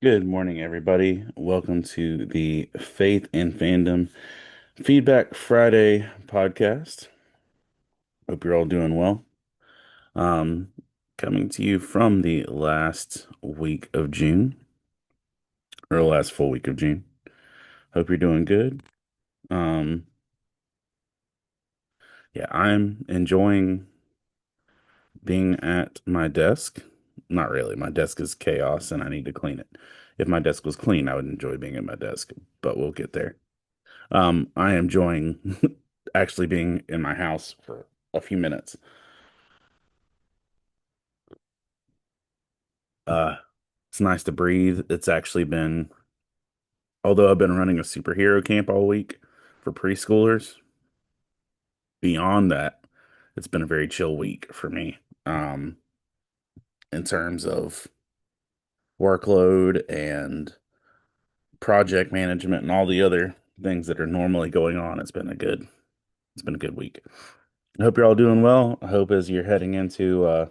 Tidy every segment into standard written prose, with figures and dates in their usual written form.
Good morning, everybody. Welcome to the Faith and Fandom Feedback Friday podcast. Hope you're all doing well. Um, Coming to you from the last week of June, or last full week of June. Hope you're doing good. Um, yeah, I'm enjoying being at my desk. Not really. My desk is chaos and I need to clean it. If my desk was clean, I would enjoy being at my desk, but we'll get there. I am enjoying actually being in my house for a few minutes. Uh, it's nice to breathe. It's actually been, although I've been running a superhero camp all week for preschoolers, beyond that, it's been a very chill week for me, in terms of workload and project management and all the other things that are normally going on. It's been a good week. I hope you're all doing well. I hope as you're heading into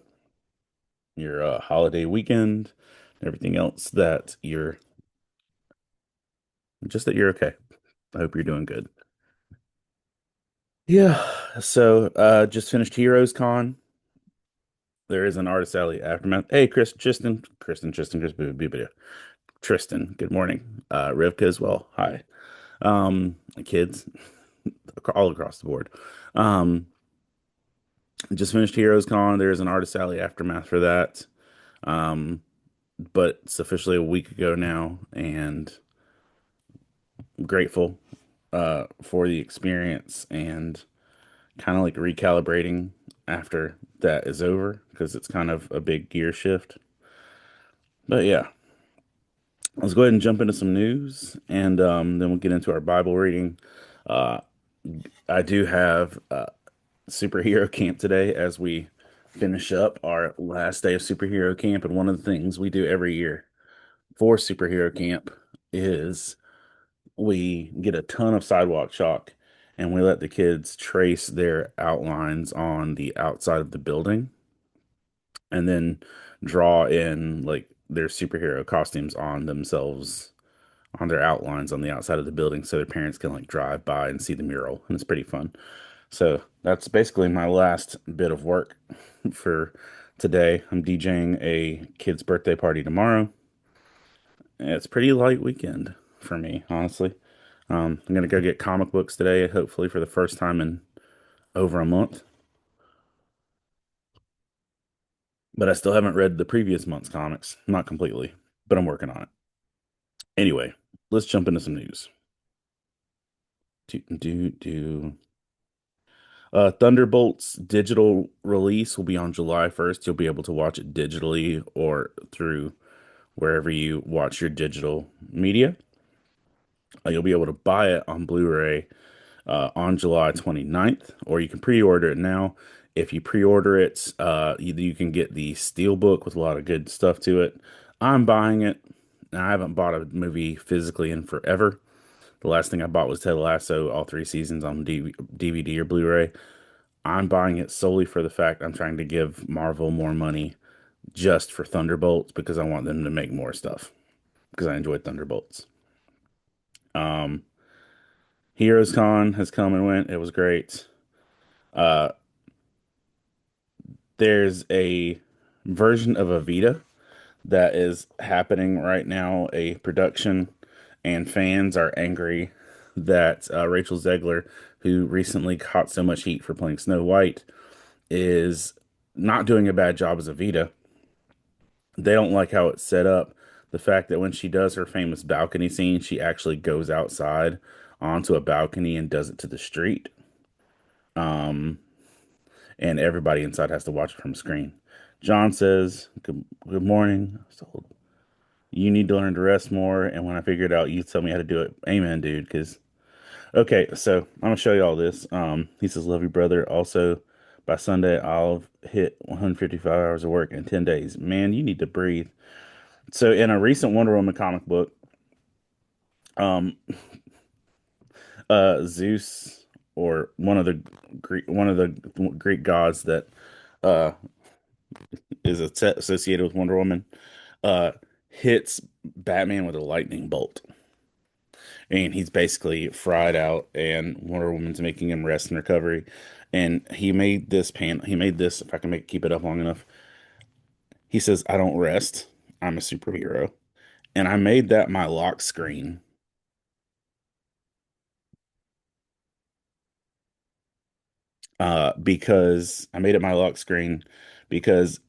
your holiday weekend, and everything else that you're okay. I hope you're doing good. Yeah. So just finished Heroes Con. There is an artist alley aftermath. Hey, Tristan. Good morning. Rivka as well. Hi. Kids all across the board. Um, just finished Heroes Con. There's an artist alley aftermath for that. Um, but it's officially a week ago now, and I'm grateful for the experience and kind of like recalibrating after that is over because it's kind of a big gear shift. But yeah, let's go ahead and jump into some news and then we'll get into our Bible reading. Uh, I do have superhero camp today as we finish up our last day of superhero camp. And one of the things we do every year for superhero camp is we get a ton of sidewalk chalk and we let the kids trace their outlines on the outside of the building and then draw in like their superhero costumes on themselves on their outlines on the outside of the building so their parents can like drive by and see the mural, and it's pretty fun. So that's basically my last bit of work for today. I'm DJing a kid's birthday party tomorrow. It's a pretty light weekend for me, honestly. I'm gonna go get comic books today, hopefully for the first time in over a month. But I still haven't read the previous month's comics, not completely, but I'm working on it. Anyway, let's jump into some news. Do. Thunderbolt's digital release will be on July 1st. You'll be able to watch it digitally or through wherever you watch your digital media. You'll be able to buy it on Blu-ray on July 29th, or you can pre-order it now. If you pre-order it, you can get the Steelbook with a lot of good stuff to it. I'm buying it. I haven't bought a movie physically in forever. The last thing I bought was Ted Lasso, all three seasons on DVD or Blu-ray. I'm buying it solely for the fact I'm trying to give Marvel more money just for Thunderbolts because I want them to make more stuff because I enjoyed Thunderbolts. Um, Heroes Con has come and went. It was great. Uh, there's a version of Evita that is happening right now, a production, and fans are angry that Rachel Zegler, who recently caught so much heat for playing Snow White, is not doing a bad job as Evita. They don't like how it's set up. The fact that when she does her famous balcony scene, she actually goes outside onto a balcony and does it to the street. Um, and everybody inside has to watch it from screen. John says, good morning. So you need to learn to rest more. And when I figure it out, you tell me how to do it. Amen, dude. Because, okay, so I'm going to show you all this. He says, love you, brother. Also, by Sunday, I'll hit 155 hours of work in 10 days. Man, you need to breathe. So in a recent Wonder Woman comic book, um, Zeus or one of the Greek gods that uh, is associated with Wonder Woman, uh, hits Batman with a lightning bolt. And he's basically fried out, and Wonder Woman's making him rest and recovery. And he made this, if I can keep it up long enough. He says, I don't rest. I'm a superhero. And I made that my lock screen because I made it my lock screen because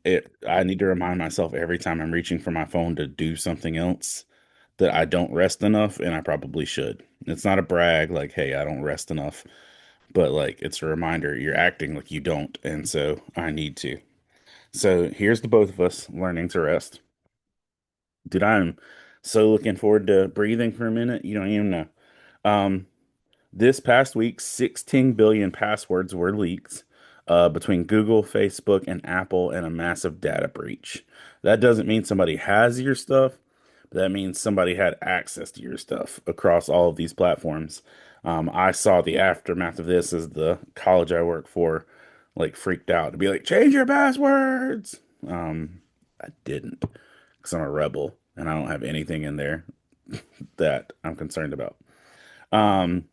I need to remind myself every time I'm reaching for my phone to do something else that I don't rest enough, and I probably should. It's not a brag, like, hey, I don't rest enough, but like it's a reminder you're acting like you don't, and so I need to. So here's the both of us learning to rest. Dude, I'm so looking forward to breathing for a minute. You don't even know. Um, This past week, 16 billion passwords were leaked between Google, Facebook, and Apple in a massive data breach. That doesn't mean somebody has your stuff, but that means somebody had access to your stuff across all of these platforms. I saw the aftermath of this as the college I work for like freaked out to be like, change your passwords. I didn't because I'm a rebel and I don't have anything in there that I'm concerned about. Um,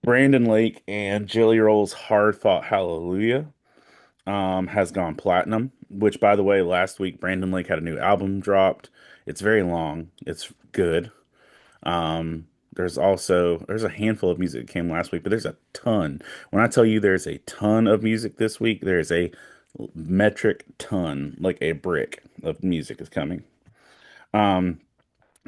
Brandon Lake and Jelly Roll's Hard Fought Hallelujah has gone platinum, which, by the way, last week Brandon Lake had a new album dropped. It's very long. It's good. There's a handful of music that came last week, but there's a ton. When I tell you there's a ton of music this week, there's a metric ton, like a brick of music is coming. Um,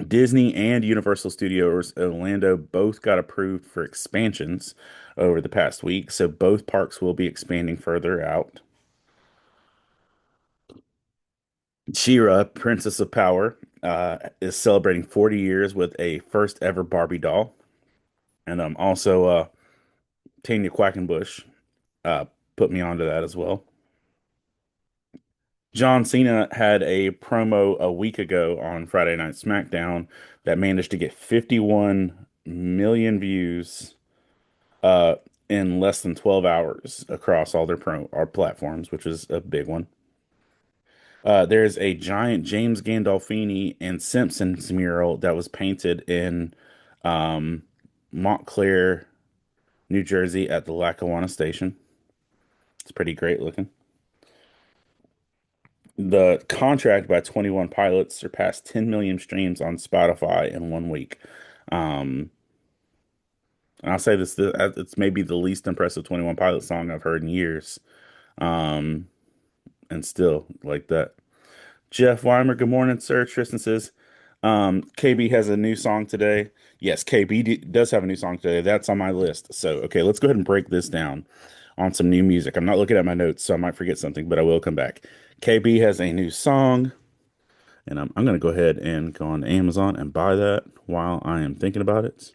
Disney and Universal Studios Orlando both got approved for expansions over the past week, so both parks will be expanding further out. She-Ra, Princess of Power, is celebrating 40 years with a first ever Barbie doll, and also Tanya Quackenbush uh, put me onto that as well. John Cena had a promo a week ago on Friday Night SmackDown that managed to get 51 million views uh, in less than 12 hours across all their our platforms, which is a big one. There's a giant James Gandolfini and Simpsons mural that was painted in um, Montclair, New Jersey at the Lackawanna Station. It's pretty great looking. The contract by 21 Pilots surpassed 10 million streams on Spotify in 1 week. Um, and I'll say it's maybe the least impressive 21 Pilots song I've heard in years. Um, and still like that. Jeff Weimer, good morning, sir. Tristan says, KB has a new song today. Yes, does have a new song today. That's on my list. So, okay, let's go ahead and break this down on some new music. I'm not looking at my notes, so I might forget something, but I will come back. KB has a new song, and I'm going to go ahead and go on Amazon and buy that while I am thinking about it.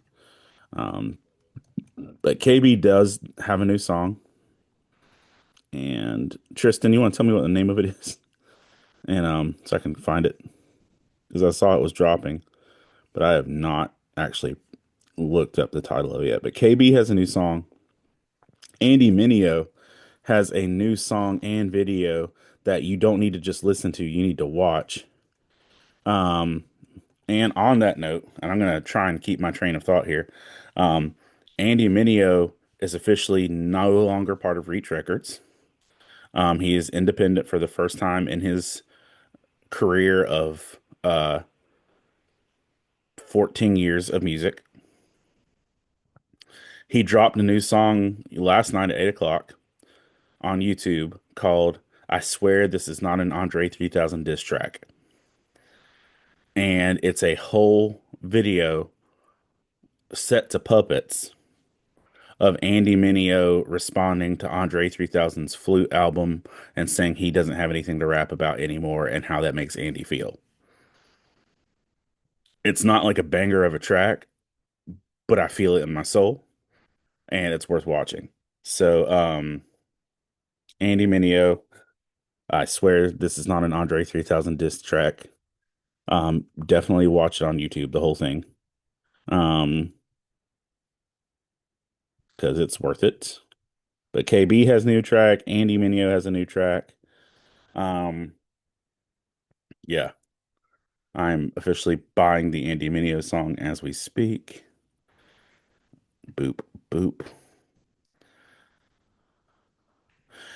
Um, but KB does have a new song, and Tristan, you want to tell me what the name of it is? And so I can find it because I saw it was dropping, but I have not actually looked up the title of it yet. But KB has a new song. Andy Mineo has a new song and video that you don't need to just listen to, you need to watch. Um, and on that note, and I'm going to try and keep my train of thought here. Um, Andy Mineo is officially no longer part of Reach Records. He is independent for the first time in his career of 14 years of music. He dropped a new song last night at 8 o'clock on YouTube called I Swear This Is Not an Andre 3000 diss track. And it's a whole video set to puppets of Andy Mineo responding to Andre 3000's Flute album and saying he doesn't have anything to rap about anymore and how that makes Andy feel. It's not like a banger of a track, but I feel it in my soul and it's worth watching. So, Andy Mineo, I swear this is not an Andre 3000 diss track. Definitely watch it on YouTube, the whole thing. Um, because it's worth it. But KB has a new track. Andy Mineo has a new track. Um, Yeah, I'm officially buying the Andy Mineo song as we speak. Boop, boop.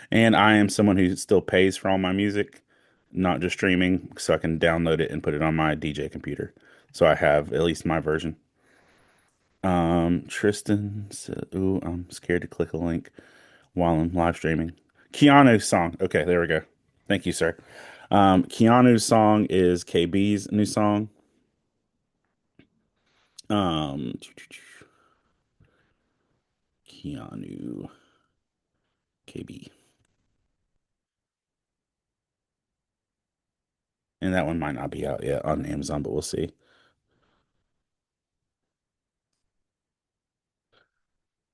And I am someone who still pays for all my music, not just streaming, so I can download it and put it on my DJ computer. So I have at least my version. Tristan said, ooh, I'm scared to click a link while I'm live streaming. Keanu's song. Okay, there we go. Thank you, sir. Keanu's song is KB's new song. Um, Keanu KB. And that one might not be out yet on Amazon, but we'll see.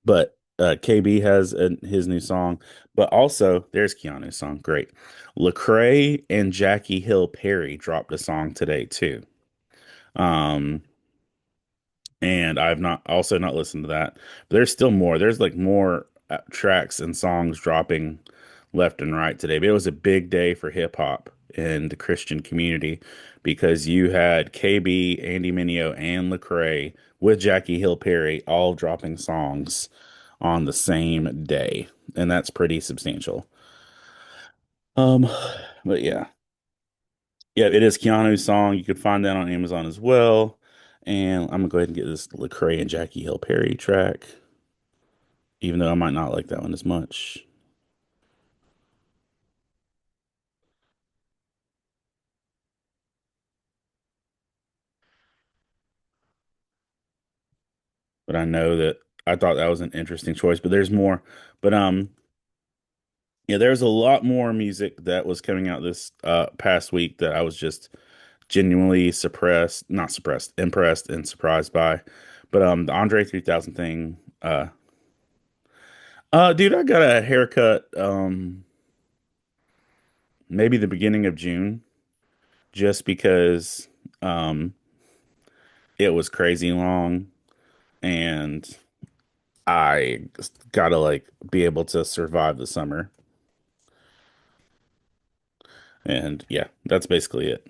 But KB has his new song, but also there's Keanu's song. Great. Lecrae and Jackie Hill Perry dropped a song today too. Um, and I've not also not listened to that. But there's still more. There's like more tracks and songs dropping left and right today. But it was a big day for hip hop in the Christian community because you had KB, Andy Mineo, and Lecrae with Jackie Hill Perry all dropping songs on the same day, and that's pretty substantial. Um, but yeah, yeah, it is Keanu's song. You can find that on Amazon as well. And I'm gonna go ahead and get this Lecrae and Jackie Hill Perry track, even though I might not like that one as much. But I know that I thought that was an interesting choice. But there's more. But yeah, there's a lot more music that was coming out this past week that I was just genuinely suppressed, not suppressed, impressed and surprised by. But the Andre 3000 thing, dude, I got a haircut maybe the beginning of June just because um it was crazy long and I gotta like be able to survive the summer. And yeah, that's basically it.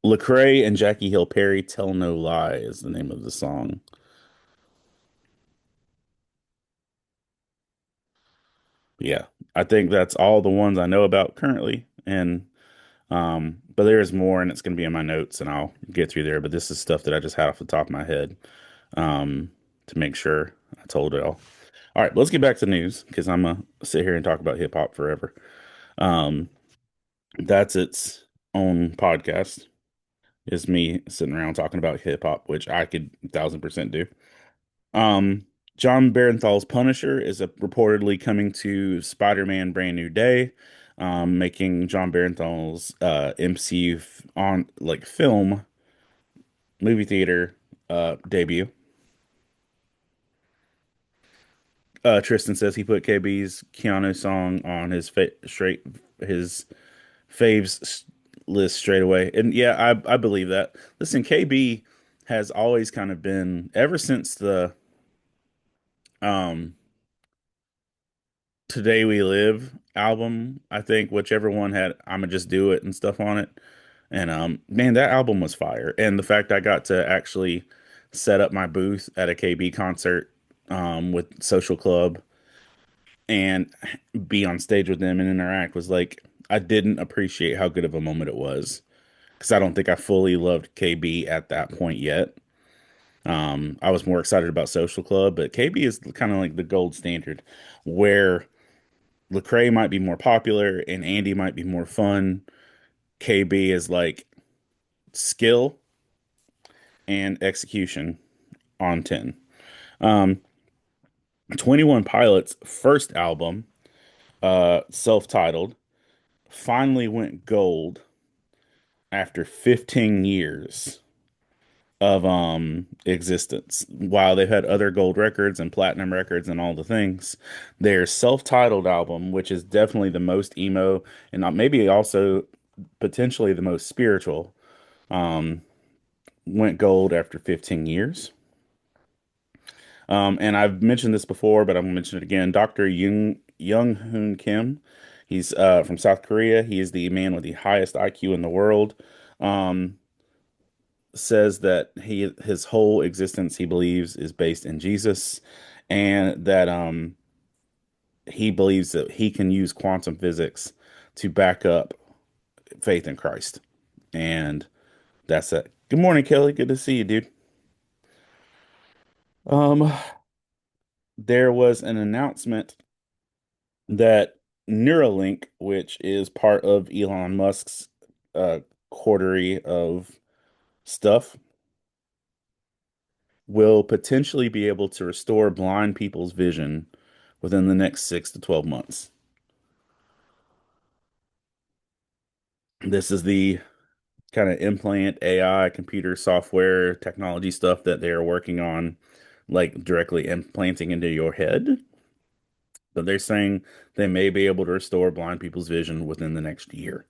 Lecrae and Jackie Hill Perry Tell No Lie is the name of the song. Yeah, I think that's all the ones I know about currently. And but there's more and it's gonna be in my notes and I'll get through there. But this is stuff that I just had off the top of my head to make sure I told it all. All right, let's get back to news because I'm gonna sit here and talk about hip hop forever. Um, that's its own podcast. Is me sitting around talking about hip hop, which I could 1,000% do. Um, John Barenthal's Punisher is reportedly coming to Spider-Man Brand New Day, making John Barenthal's MCU on like film movie theater debut. Tristan says he put KB's Keanu song on his faves list straight away. And yeah, I believe that. Listen, KB has always kind of been ever since the um Today We Live album, I think whichever one had I'ma Just Do It and stuff on it. And man, that album was fire. And the fact I got to actually set up my booth at a KB concert with Social Club and be on stage with them and interact was like I didn't appreciate how good of a moment it was because I don't think I fully loved KB at that point yet. I was more excited about Social Club, but KB is kind of like the gold standard where Lecrae might be more popular and Andy might be more fun. KB is like skill and execution on 10. Um, 21 Pilots' first album, self-titled, finally went gold after 15 years of existence. While they've had other gold records and platinum records and all the things, their self-titled album, which is definitely the most emo and maybe also potentially the most spiritual, um, went gold after 15 years. And I've mentioned this before, but I'm gonna mention it again. Dr. Young Hoon Kim He's from South Korea. He is the man with the highest IQ in the world. Um, Says that his whole existence he believes is based in Jesus, and that he believes that he can use quantum physics to back up faith in Christ. And that's it. Good morning, Kelly. Good to see you, dude. Um, there was an announcement that Neuralink, which is part of Elon Musk's uh, coterie of stuff, will potentially be able to restore blind people's vision within the next 6 to 12 months. This is the kind of implant AI computer software technology stuff that they are working on, like directly implanting into your head. But they're saying they may be able to restore blind people's vision within the next year.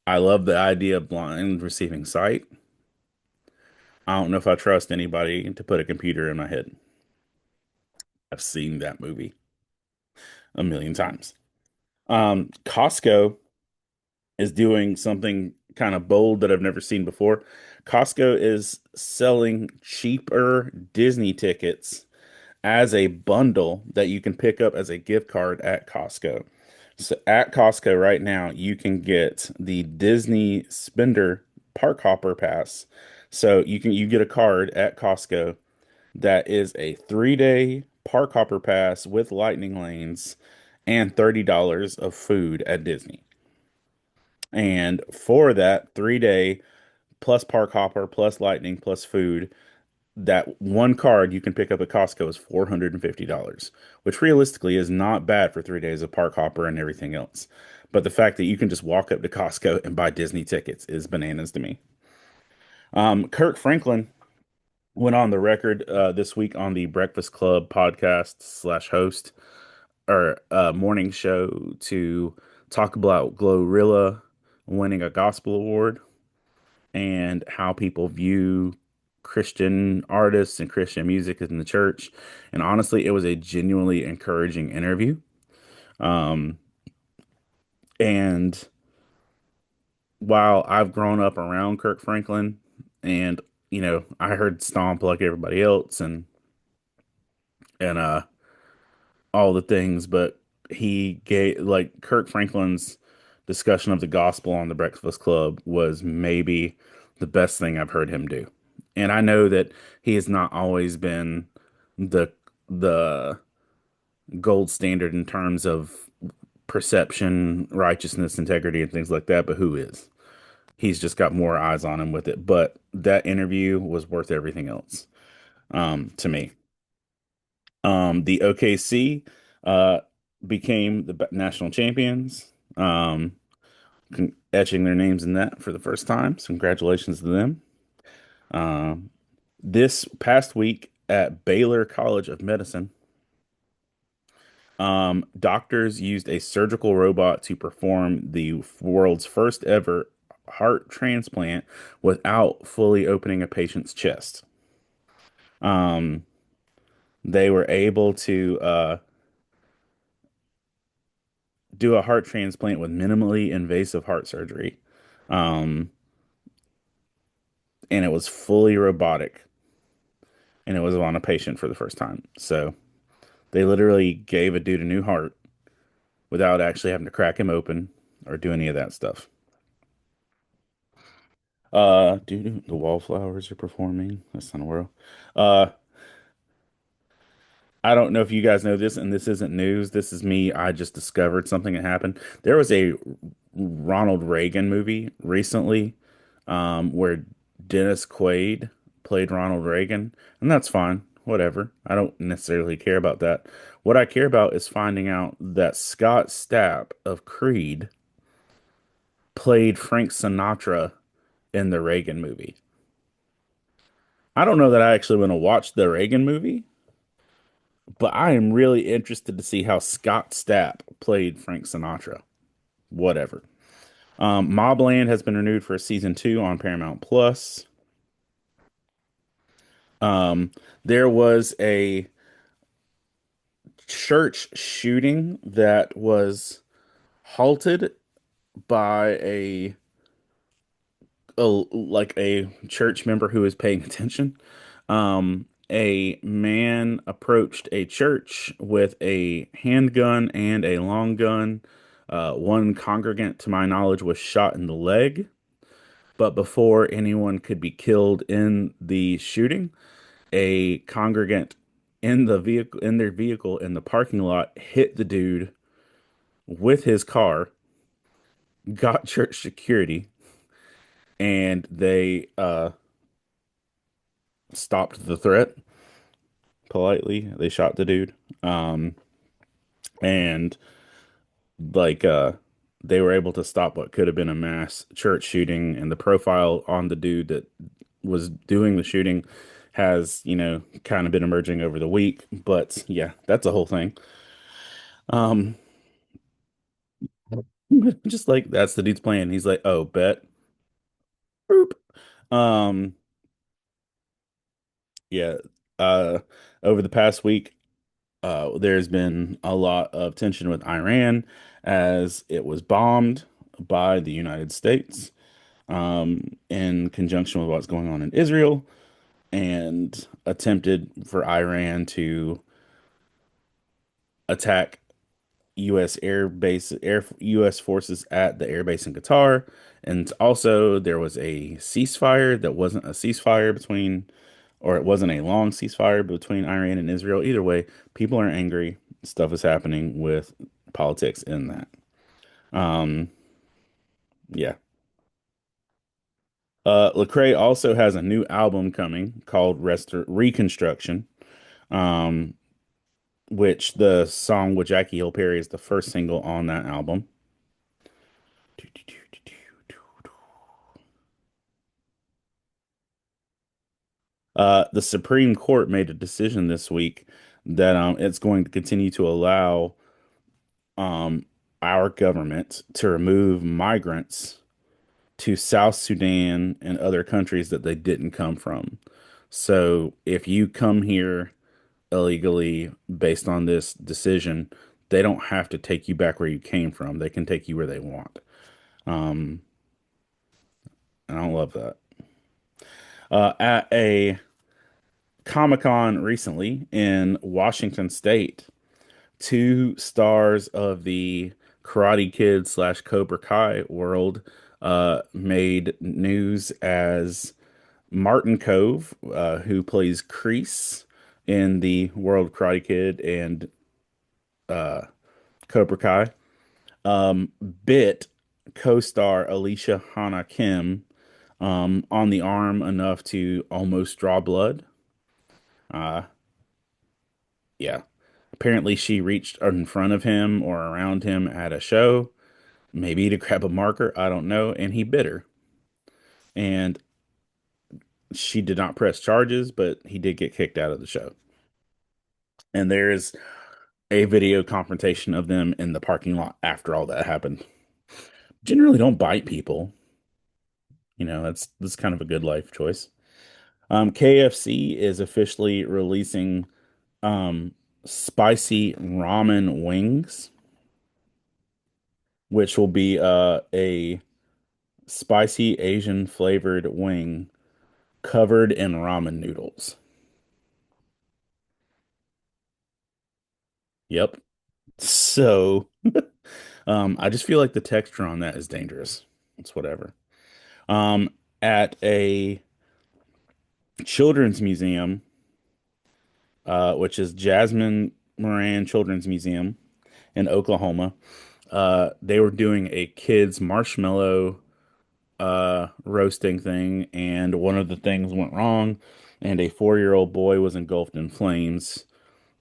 I love the idea of blind receiving sight. I don't know if I trust anybody to put a computer in my head. I've seen that movie a million times. Costco is doing something kind of bold that I've never seen before. Costco is selling cheaper Disney tickets as a bundle that you can pick up as a gift card at Costco. So at Costco right now, you can get the Disney Spender Park Hopper Pass. So you get a card at Costco that is a 3-day Park Hopper Pass with lightning lanes and $30 of food at Disney. And for that 3-day plus Park Hopper plus lightning plus food, that one card you can pick up at Costco is $450, which realistically is not bad for 3 days of Park Hopper and everything else. But the fact that you can just walk up to Costco and buy Disney tickets is bananas to me. Kirk Franklin went on the record this week on the Breakfast Club podcast slash host or morning show to talk about Glorilla winning a gospel award and how people view Christian artists and Christian music in the church. And honestly, it was a genuinely encouraging interview. Um, and while I've grown up around Kirk Franklin and I heard Stomp like everybody else and all the things, but he gave like Kirk Franklin's discussion of the gospel on the Breakfast Club was maybe the best thing I've heard him do. And I know that he has not always been the the gold standard in terms of perception, righteousness, integrity, and things like that, but who is? He's just got more eyes on him with it. But that interview was worth everything else to me. The OKC uh, became the national champions, etching their names in that for the first time. So congratulations to them. Um, this past week at Baylor College of Medicine, doctors used a surgical robot to perform the world's first ever heart transplant without fully opening a patient's chest. Um, they were able to do a heart transplant with minimally invasive heart surgery. Um, and it was fully robotic and it was on a patient for the first time. So they literally gave a dude a new heart without actually having to crack him open or do any of that stuff. Dude, the wallflowers are performing. That's not a world. Uh, I don't know if you guys know this, and this isn't news. This is me. I just discovered something that happened. There was a Ronald Reagan movie recently, where Dennis Quaid played Ronald Reagan, and that's fine. Whatever. I don't necessarily care about that. What I care about is finding out that Scott Stapp of Creed played Frank Sinatra in the Reagan movie. I don't know that I actually want to watch the Reagan movie, but I am really interested to see how Scott Stapp played Frank Sinatra. Whatever. Mobland has been renewed for season 2 on Paramount Plus. Um, there was a church shooting that was halted by a church member who was paying attention. A man approached a church with a handgun and a long gun. One congregant, to my knowledge, was shot in the leg. But before anyone could be killed in the shooting, a congregant in their vehicle in the parking lot hit the dude with his car, got church security, and they stopped the threat politely. They shot the dude. Um, and like they were able to stop what could have been a mass church shooting, and the profile on the dude that was doing the shooting has, kind of been emerging over the week. But yeah, that's a whole thing. Um, just like that's the dude's plan. He's like, "Oh, bet." Boop. Um, yeah. Uh, over the past week, there's been a lot of tension with Iran as it was bombed by the United States, in conjunction with what's going on in Israel, and attempted for Iran to attack U.S. air base, U.S. forces at the air base in Qatar. And also, there was a ceasefire that wasn't a ceasefire between, or it wasn't a long ceasefire between Iran and Israel. Either way, people are angry. Stuff is happening with politics in that. Um, yeah. Lecrae also has a new album coming called Reconstruction, um, which the song with Jackie Hill Perry is the first single on that album. The Supreme Court made a decision this week that it's going to continue to allow um, our government to remove migrants to South Sudan and other countries that they didn't come from. So if you come here illegally based on this decision, they don't have to take you back where you came from. They can take you where they want. Um, and I don't love that. At a Comic-Con recently in Washington State, two stars of the Karate Kid slash Cobra Kai world made news as Martin Cove, who plays Kreese in the World Karate Kid and uh, Cobra Kai, um, bit co-star Alicia Hana Kim on the arm enough to almost draw blood. Uh, yeah. Apparently, she reached in front of him or around him at a show, maybe to grab a marker. I don't know. And he bit her. And she did not press charges, but he did get kicked out of the show. And there is a video confrontation of them in the parking lot after all that happened. Generally, don't bite people. That's kind of a good life choice. KFC is officially releasing um, spicy ramen wings, which will be a spicy Asian flavored wing covered in ramen noodles. Yep. So, I just feel like the texture on that is dangerous. It's whatever. Um, at a children's museum, which is Jasmine Moran Children's Museum in Oklahoma, they were doing a kids marshmallow roasting thing, and one of the things went wrong, and a 4-year-old boy was engulfed in flames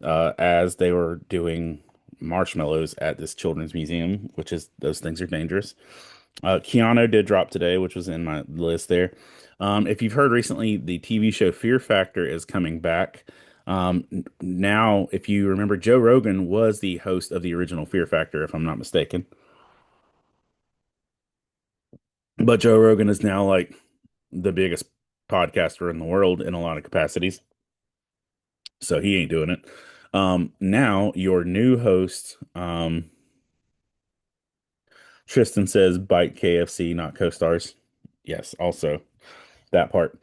as they were doing marshmallows at this children's museum, which is those things are dangerous. Keanu did drop today, which was in my list there. If you've heard recently, the TV show Fear Factor is coming back. Now, if you remember, Joe Rogan was the host of the original Fear Factor, if I'm not mistaken. But Joe Rogan is now like the biggest podcaster in the world in a lot of capacities. So he ain't doing it. Now your new host, Tristan says bite KFC, not co-stars. Yes, also that part.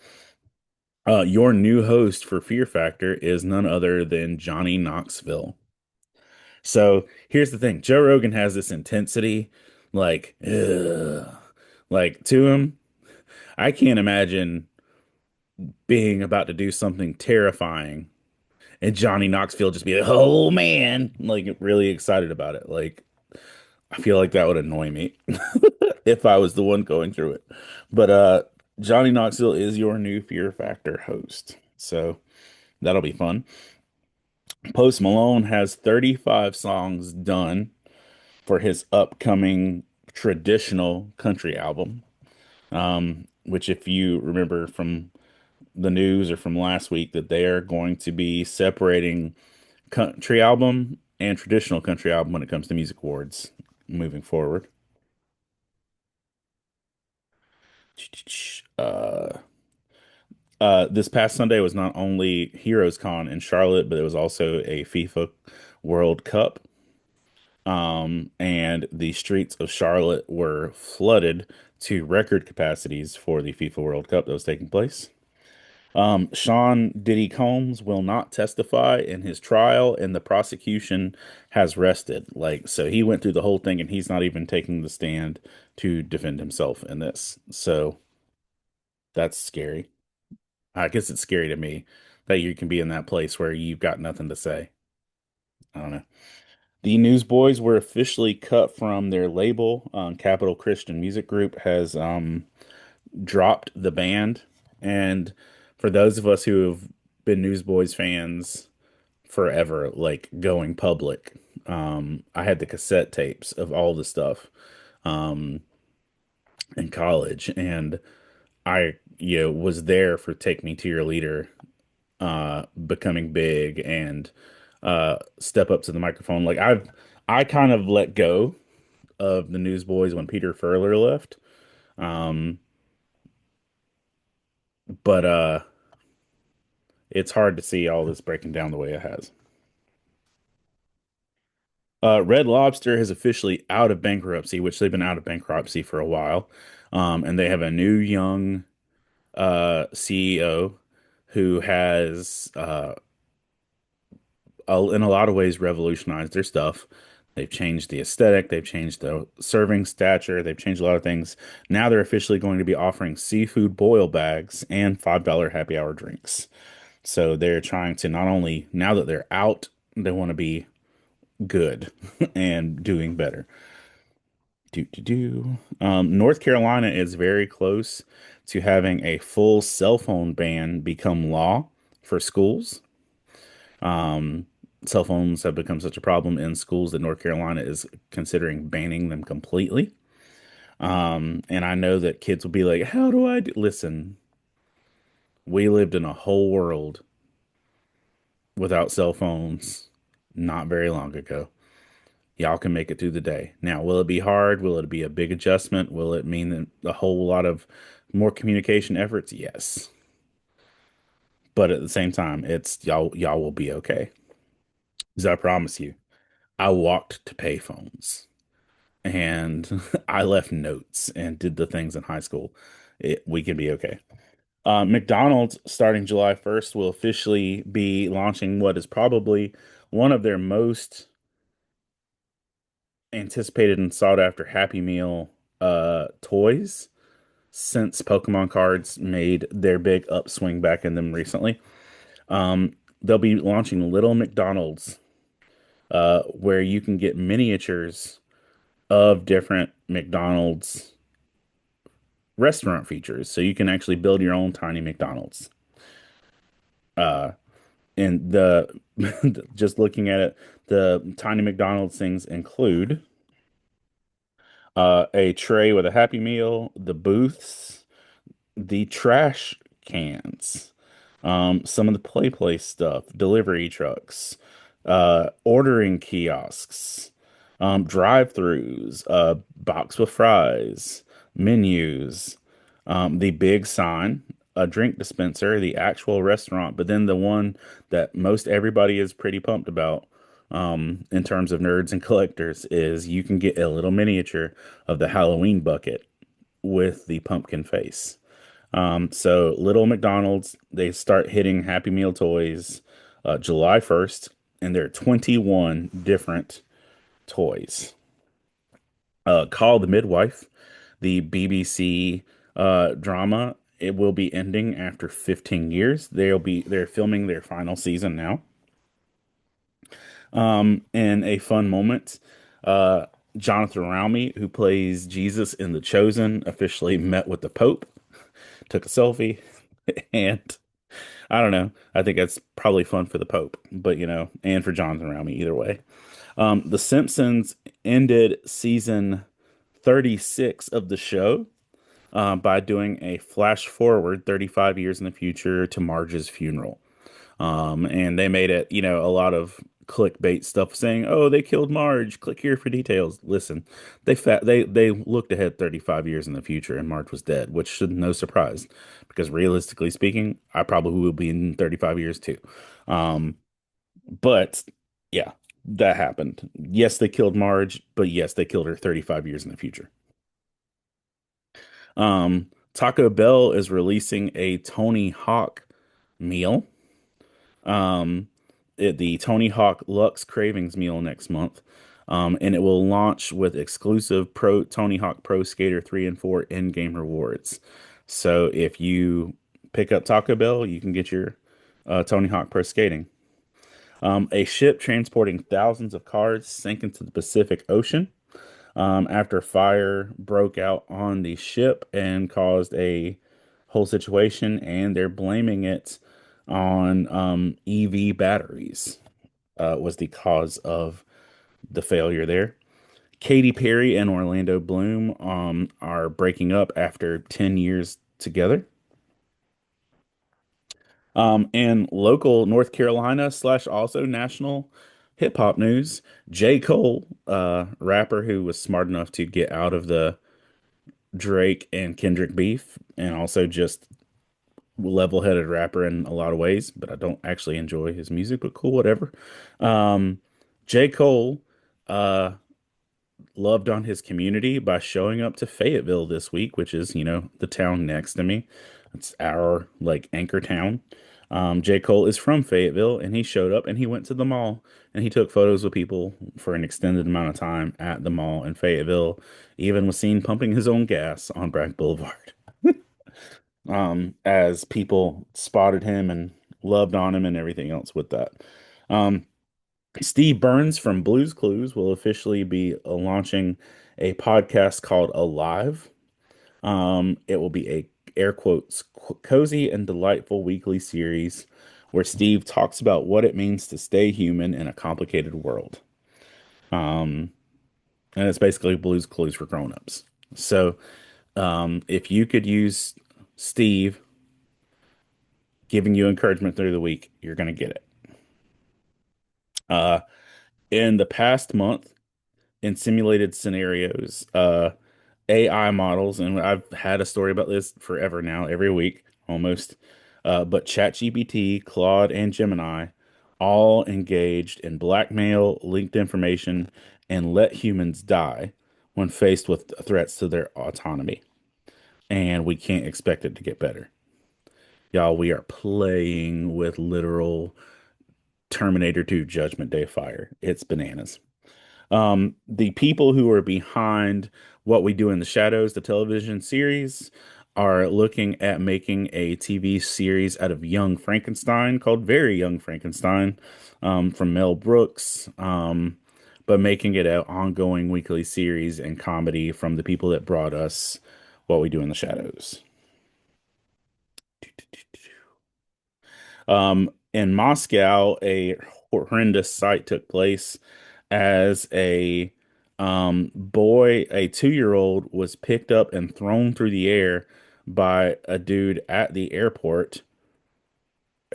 Your new host for Fear Factor is none other than Johnny Knoxville. So here's the thing. Joe Rogan has this intensity, like, ugh, like to him. I can't imagine being about to do something terrifying and Johnny Knoxville just be like, oh man, like really excited about it. Like, I feel like that would annoy me if I was the one going through it. But Johnny Knoxville is your new Fear Factor host. So that'll be fun. Post Malone has 35 songs done for his upcoming traditional country album. Which if you remember from the news or from last week that they are going to be separating country album and traditional country album when it comes to music awards moving forward. Uh, this past Sunday was not only Heroes Con in Charlotte, but it was also a FIFA World Cup. And the streets of Charlotte were flooded to record capacities for the FIFA World Cup that was taking place. Sean Diddy Combs will not testify in his trial, and the prosecution has rested. Like, so he went through the whole thing, and he's not even taking the stand to defend himself in this. So that's scary. I guess it's scary to me that you can be in that place where you've got nothing to say. I don't know. The Newsboys were officially cut from their label. Capital Christian Music Group has dropped the band. And for those of us who have been Newsboys fans forever, like going public, I had the cassette tapes of all the stuff um, in college, and was there for Take Me to Your Leader, becoming big and step up to the microphone. Like I kind of let go of the Newsboys when Peter Furler left. Um, but it's hard to see all this breaking down the way it has. Red Lobster is officially out of bankruptcy, which they've been out of bankruptcy for a while. And they have a new young CEO who has, in a lot of ways, revolutionized their stuff. They've changed the aesthetic, they've changed the serving stature, they've changed a lot of things. Now they're officially going to be offering seafood boil bags and $5 happy hour drinks. So they're trying to not only, now that they're out, they want to be good and doing better. North Carolina is very close to having a full cell phone ban become law for schools. Um, Cell phones have become such a problem in schools that North Carolina is considering banning them completely. And I know that kids will be like, "How do I do?" Listen, we lived in a whole world without cell phones not very long ago. Y'all can make it through the day. Now, will it be hard? Will it be a big adjustment? Will it mean a whole lot of more communication efforts? Yes. But at the same time, it's y'all will be okay. Because I promise you, I walked to payphones and I left notes and did the things in high school. We can be okay. McDonald's starting July 1st will officially be launching what is probably one of their most anticipated and sought after Happy Meal toys since Pokemon cards made their big upswing back in them recently. They'll be launching Little McDonald's, where you can get miniatures of different McDonald's restaurant features. So you can actually build your own tiny McDonald's. Uh, and the just looking at it, the tiny McDonald's things include a tray with a Happy Meal, the booths, the trash cans, some of the play stuff, delivery trucks, ordering kiosks, drive-throughs, box with fries, menus, the big sign a drink dispenser, the actual restaurant, but then the one that most everybody is pretty pumped about, in terms of nerds and collectors, is you can get a little miniature of the Halloween bucket with the pumpkin face. So little McDonald's, they start hitting Happy Meal toys July 1st, and there are 21 different toys. Call the Midwife, the BBC drama, it will be ending after 15 years. They're filming their final season now. In a fun moment, uh, Jonathan Roumie, who plays Jesus in The Chosen, officially met with the Pope, took a selfie, and I don't know. I think that's probably fun for the Pope, but and for Jonathan Roumie either way. The Simpsons ended season 36 of the show by doing a flash forward 35 years in the future to Marge's funeral. And they made it, a lot of clickbait stuff saying, "Oh, they killed Marge. Click here for details." Listen, they looked ahead 35 years in the future, and Marge was dead, which should no surprise, because realistically speaking, I probably will be in 35 years too. Um, but yeah, that happened. Yes, they killed Marge, but yes, they killed her 35 years in the future. Taco Bell is releasing a Tony Hawk meal. Um, the Tony Hawk Lux Cravings meal next month. And it will launch with exclusive Pro Tony Hawk Pro Skater 3 and 4 in-game rewards. So if you pick up Taco Bell, you can get your Tony Hawk Pro Skating. A ship transporting thousands of cars sank into the Pacific Ocean after fire broke out on the ship and caused a whole situation, and they're blaming it on EV batteries was the cause of the failure there. Katy Perry and Orlando Bloom are breaking up after 10 years together. In local North Carolina slash also national hip hop news, J. Cole, rapper who was smart enough to get out of the Drake and Kendrick beef, and also just level-headed rapper in a lot of ways, but I don't actually enjoy his music, but cool, whatever. Um, J. Cole uh, loved on his community by showing up to Fayetteville this week, which is, the town next to me. It's our like anchor town. J. Cole is from Fayetteville, and he showed up and he went to the mall and he took photos with people for an extended amount of time at the mall in Fayetteville. Even was seen pumping his own gas on Bragg Boulevard. As people spotted him and loved on him and everything else with that. Um, Steve Burns from Blues Clues will officially be launching a podcast called Alive. It will be a air quotes cozy and delightful weekly series where Steve talks about what it means to stay human in a complicated world. Um, and it's basically Blues Clues for grown-ups. So, if you could use Steve giving you encouragement through the week, you're going to get it. Uh, in the past month, in simulated scenarios, AI models, and I've had a story about this forever now, every week almost. But ChatGPT, Claude, and Gemini all engaged in blackmail, leaked information, and let humans die when faced with threats to their autonomy. And we can't expect it to get better. Y'all, we are playing with literal Terminator 2 Judgment Day fire. It's bananas. The people who are behind What We Do in the Shadows, the television series, are looking at making a TV series out of Young Frankenstein called Very Young Frankenstein, from Mel Brooks, but making it an ongoing weekly series and comedy from the people that brought us What We Do in the Shadows. In Moscow, a horrendous sight took place as a 2-year-old was picked up and thrown through the air by a dude at the airport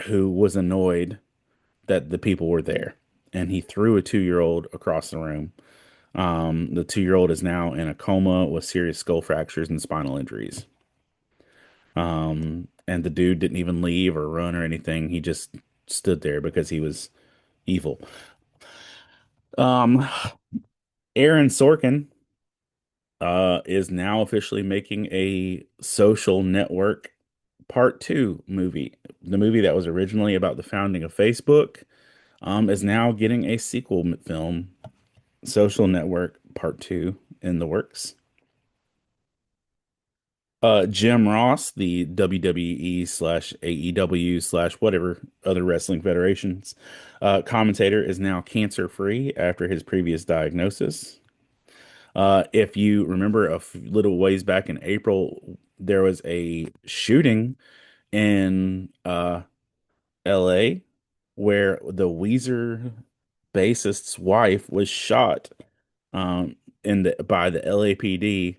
who was annoyed that the people were there. And he threw a 2-year-old across the room. The 2-year-old is now in a coma with serious skull fractures and spinal injuries. and the dude didn't even leave or run or anything. He just stood there because he was evil. Um, Aaron Sorkin is now officially making a Social Network Part 2 movie. The movie that was originally about the founding of Facebook is now getting a sequel film, Social Network Part 2, in the works. Jim Ross, the WWE slash AEW slash whatever other wrestling federations commentator, is now cancer free after his previous diagnosis. If you remember little ways back in April, there was a shooting in LA where the Weezer bassist's wife was shot by the LAPD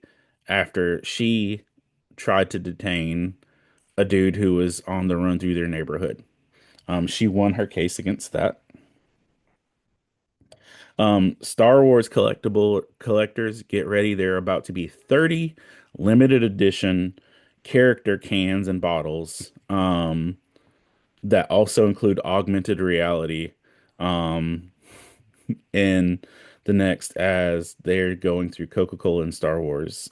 after she tried to detain a dude who was on the run through their neighborhood. She won her case against that. Star Wars collectible collectors, get ready. There are about to be 30 limited edition character cans and bottles that also include augmented reality. Um, in the next as they're going through Coca-Cola and Star Wars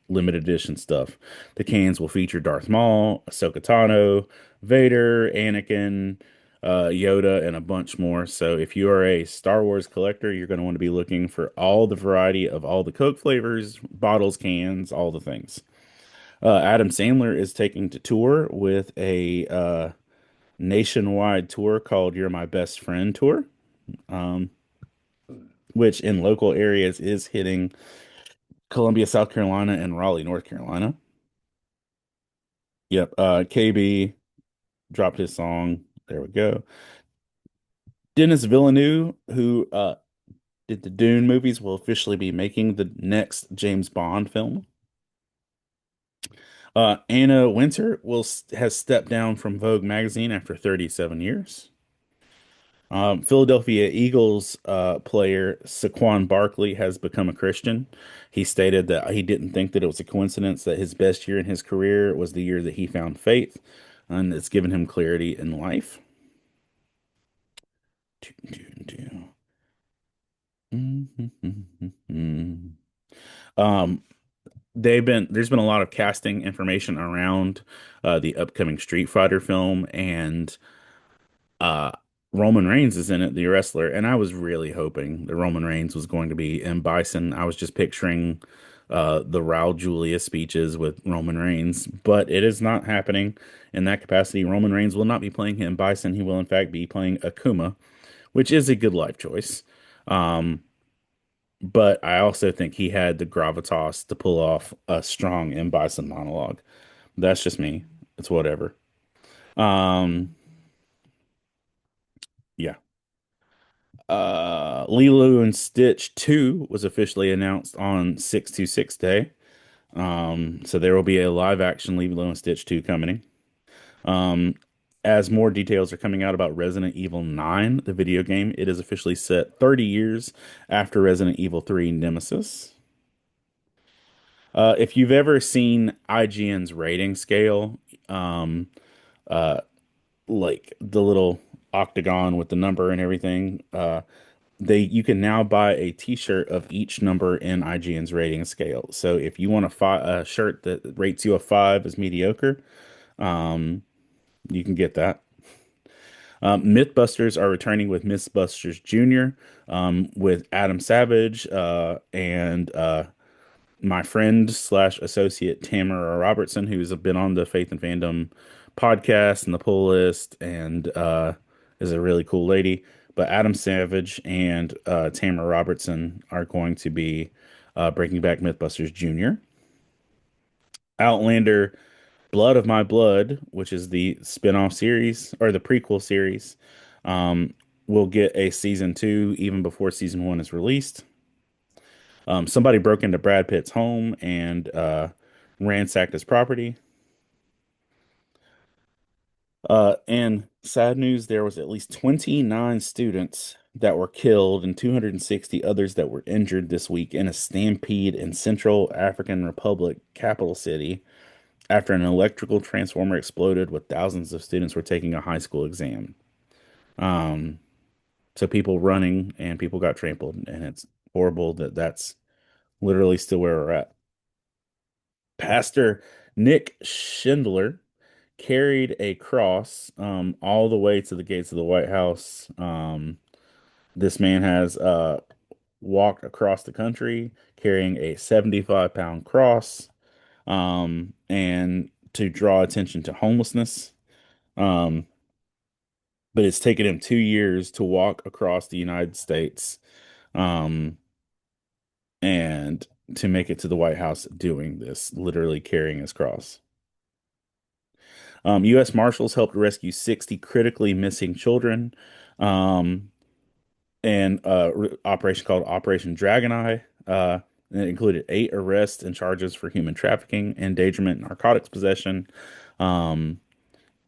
limited edition stuff. The cans will feature Darth Maul, Ahsoka Tano, Vader, Anakin, Yoda, and a bunch more. So if you are a Star Wars collector, you're going to want to be looking for all the variety of all the Coke flavors, bottles, cans, all the things. Adam Sandler is taking to tour with a nationwide tour called You're My Best Friend Tour. Um, which in local areas is hitting Columbia, South Carolina, and Raleigh, North Carolina. Yep. KB dropped his song. There we go. Dennis Villeneuve, who did the Dune movies, will officially be making the next James Bond film. Anna Wintour has stepped down from Vogue magazine after 37 years. Philadelphia Eagles player Saquon Barkley has become a Christian. He stated that he didn't think that it was a coincidence that his best year in his career was the year that he found faith, and it's given him clarity in life. Um, there's been a lot of casting information around the upcoming Street Fighter film, and Uh, Roman Reigns is in it, the wrestler, and I was really hoping that Roman Reigns was going to be in Bison. I was just picturing the Raul Julia speeches with Roman Reigns, but it is not happening in that capacity. Roman Reigns will not be playing him Bison. He will, in fact, be playing Akuma, which is a good life choice. Um, but I also think he had the gravitas to pull off a strong M. Bison monologue. That's just me. It's whatever. Um, yeah. Lilo and Stitch 2 was officially announced on 626 Day. So there will be a live action Lilo and Stitch 2 coming. Um, as more details are coming out about Resident Evil 9, the video game, it is officially set 30 years after Resident Evil 3 Nemesis. If you've ever seen IGN's rating scale, um, uh, like the little octagon with the number and everything, you can now buy a t-shirt of each number in IGN's rating scale. So if you want a shirt that rates you a 5 as mediocre, um, you can get that. Mythbusters are returning with Mythbusters Jr. With Adam Savage and my friend slash associate Tamara Robertson, who's been on the Faith and Fandom podcast and the pull list and is a really cool lady. But Adam Savage and Tamara Robertson are going to be bringing back Mythbusters Jr. Outlander Blood of My Blood, which is the spin-off series or the prequel series, um, will get a season 2 even before season 1 is released. Somebody broke into Brad Pitt's home and ransacked his property. And sad news, there was at least 29 students that were killed and 260 others that were injured this week in a stampede in Central African Republic capital city after an electrical transformer exploded with thousands of students were taking a high school exam. Um, so people running and people got trampled, and it's horrible that that's literally still where we're at. Pastor Nick Schindler carried a cross all the way to the gates of the White House. This man has walked across the country carrying a 75-pound cross and to draw attention to homelessness. Um, but it's taken him 2 years to walk across the United States um, and to make it to the White House doing this, literally carrying his cross. U.S. Marshals helped rescue 60 critically missing children um, in operation called Operation Dragon Eye. And it included 8 arrests and charges for human trafficking, endangerment, narcotics possession, um,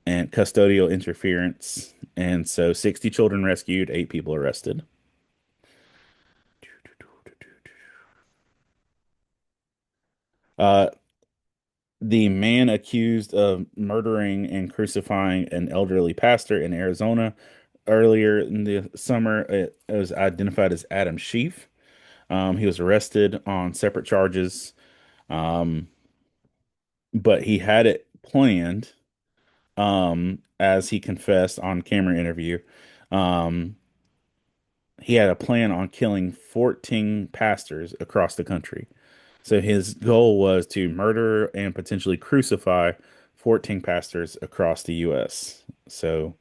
and custodial interference. And so 60 children rescued, 8 people arrested. Uh, the man accused of murdering and crucifying an elderly pastor in Arizona earlier in the summer, it was identified as Adam Schiff. He was arrested on separate charges, um, but he had it planned, as he confessed on camera interview. Um, he had a plan on killing 14 pastors across the country. So his goal was to murder and potentially crucify 14 pastors across the U.S. So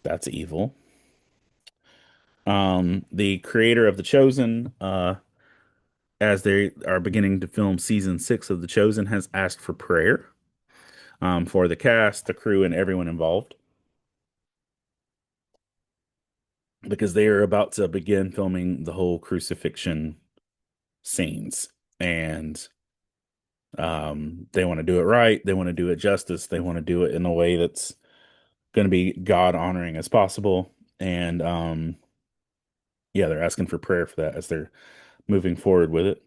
that's evil. The creator of The Chosen, as they are beginning to film season 6 of The Chosen, has asked for prayer for the cast, the crew, and everyone involved because they are about to begin filming the whole crucifixion scenes. And they want to do it right. They want to do it justice. They want to do it in a way that's going to be God honoring as possible. And yeah, they're asking for prayer for that as they're moving forward with it.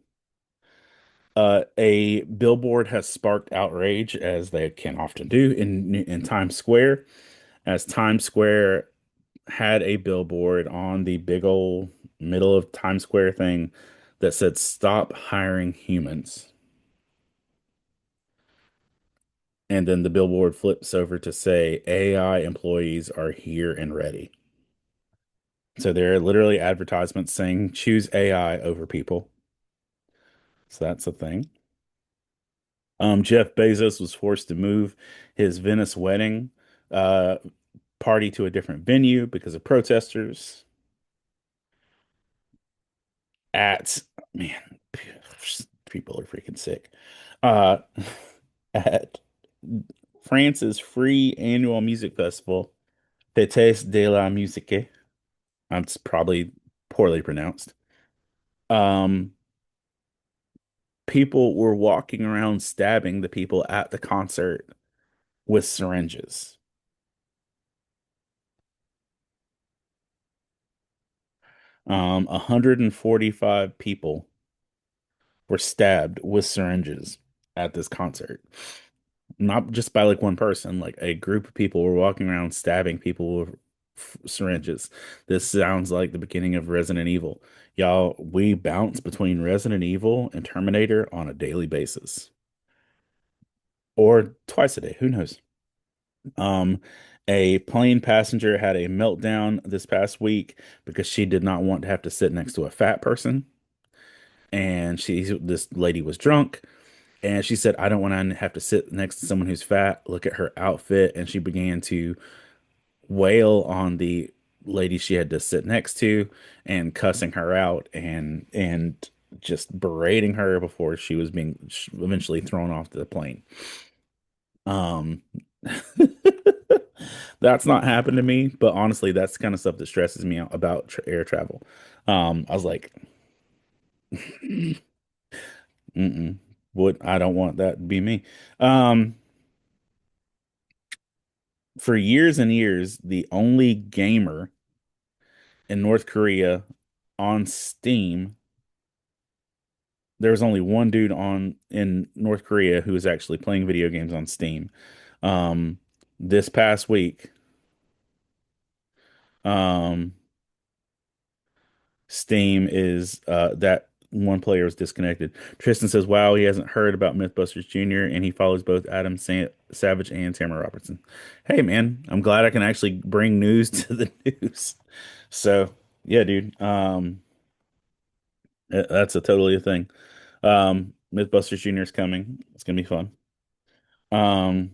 A billboard has sparked outrage, as they can often do in Times Square, as Times Square had a billboard on the big old middle of Times Square thing that said "Stop hiring humans," and then the billboard flips over to say AI employees are here and ready. So there are literally advertisements saying choose AI over people. So that's a thing. Jeff Bezos was forced to move his Venice wedding uh, party to a different venue because of protesters at, man, people are freaking sick. Uh, at France's free annual music festival, Fêtes de la Musique. It's probably poorly pronounced. Um, People were walking around stabbing the people at the concert with syringes. 145 people were stabbed with syringes at this concert. Not just by like one person, like a group of people were walking around stabbing people with syringes. This sounds like the beginning of Resident Evil. Y'all, we bounce between Resident Evil and Terminator on a daily basis, or twice a day. Who knows? Um, a plane passenger had a meltdown this past week because she did not want to have to sit next to a fat person. And this lady was drunk, and she said, I don't want to have to sit next to someone who's fat. Look at her outfit. And she began to wail on the lady she had to sit next to and cussing her out and just berating her before she was being eventually thrown off the plane. Um, that's not happened to me, but honestly, that's the kind of stuff that stresses me out about air travel. I was like, mm-mm, what? I don't want that to be me. Um, for years and years, the only gamer in North Korea on Steam there was only one dude on in North Korea who was actually playing video games on Steam. Um, this past week, um, Steam is that one player was disconnected. Tristan says, "Wow, he hasn't heard about MythBusters Jr. and he follows both Savage and Tamara Robertson." Hey, man, I'm glad I can actually bring news to the news. So, yeah, dude, that's a totally a thing. MythBusters Jr. is coming. It's gonna be fun. Um,